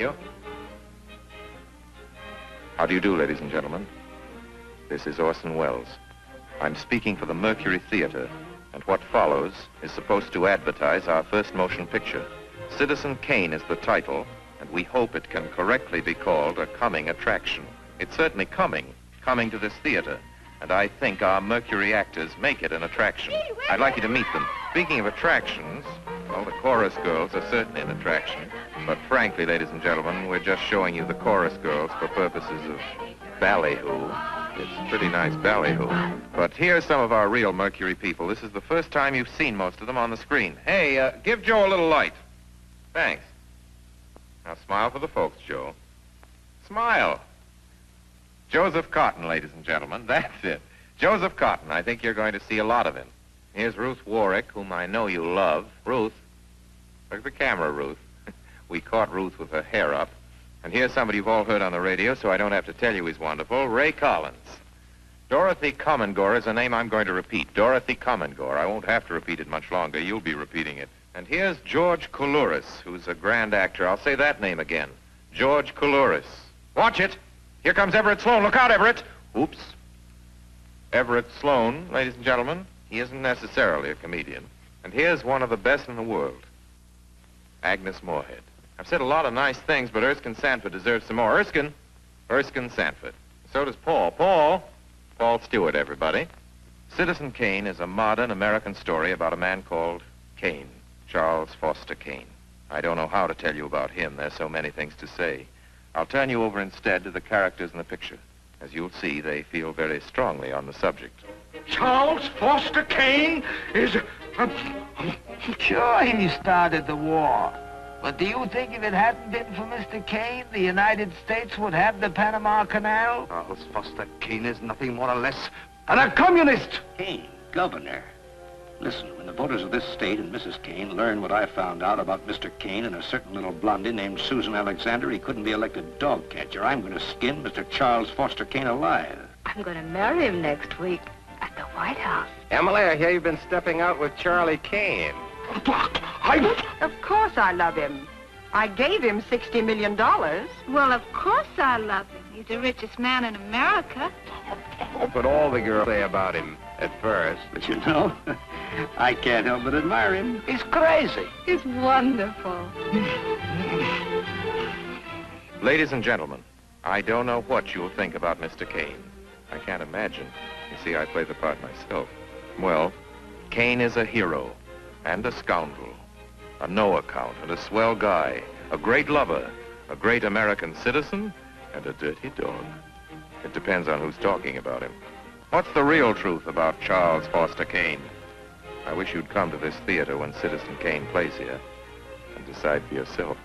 you. How do you do, ladies and gentlemen? This is Orson Welles. I'm speaking for the Mercury Theater, and what follows is supposed to advertise our first motion picture. Citizen Kane is the title, and we hope it can correctly be called a coming attraction. It's certainly coming to this theater, and I think our Mercury actors make it an attraction. I'd like you to meet them. Speaking of attractions, well, the chorus girls are certainly an attraction, but frankly, ladies and gentlemen, we're just showing you the chorus girls for purposes of ballyhoo. It's pretty nice ballyhoo. But here's some of our real Mercury people. This is the first time you've seen most of them on the screen. Hey, give Joe a little light. Thanks. Now smile for the folks, Joe. Smile. Joseph Cotton, ladies and gentlemen. That's it. Joseph Cotton. I think you're going to see a lot of him. Here's Ruth Warwick, whom I know you love. Ruth. Look at the camera, Ruth. We caught Ruth with her hair up. And here's somebody you've all heard on the radio, so I don't have to tell you he's wonderful. Ray Collins. Dorothy Comingore is a name I'm going to repeat. Dorothy Comingore. I won't have to repeat it much longer. You'll be repeating it. And here's George Coulouris, who's a grand actor. I'll say that name again. George Coulouris. Watch it. Here comes Everett Sloane. Look out, Everett. Oops. Everett Sloane, ladies and gentlemen, he isn't necessarily a comedian. And here's one of the best in the world. Agnes Moorehead. I've said a lot of nice things, but Erskine Sanford deserves some more. Erskine Sanford. So does Paul. Paul Stewart, everybody. Citizen Kane is a modern American story about a man called Kane, Charles Foster Kane. I don't know how to tell you about him. There's so many things to say. I'll turn you over instead to the characters in the picture. As you'll see, they feel very strongly on the subject. Charles Foster Kane is... Sure, he started the war. But do you think if it hadn't been for Mr. Kane, the United States would have the Panama Canal? Charles Foster Kane is nothing more or less than a communist. Kane, governor. Listen, when the voters of this state and Mrs. Kane learn what I found out about Mr. Kane and a certain little blondie named Susan Alexander, he couldn't be elected dog catcher. I'm going to skin Mr. Charles Foster Kane alive. I'm going to marry him next week at the White House. Emily, I hear you've been stepping out with Charlie Kane. Of course I love him. I gave him $60 million. Well, of course I love him. He's the richest man in America. That's what all the girls say about him at first. But you know, I can't help but admire him. He's crazy. He's wonderful. Ladies and gentlemen, I don't know what you'll think about Mr. Kane. I can't imagine. You see, I play the part myself. Well, Kane is a hero and a scoundrel, a no account and a swell guy, a great lover, a great American citizen, and a dirty dog. It depends on who's talking about him. What's the real truth about Charles Foster Kane? I wish you'd come to this theater when Citizen Kane plays here and decide for yourself.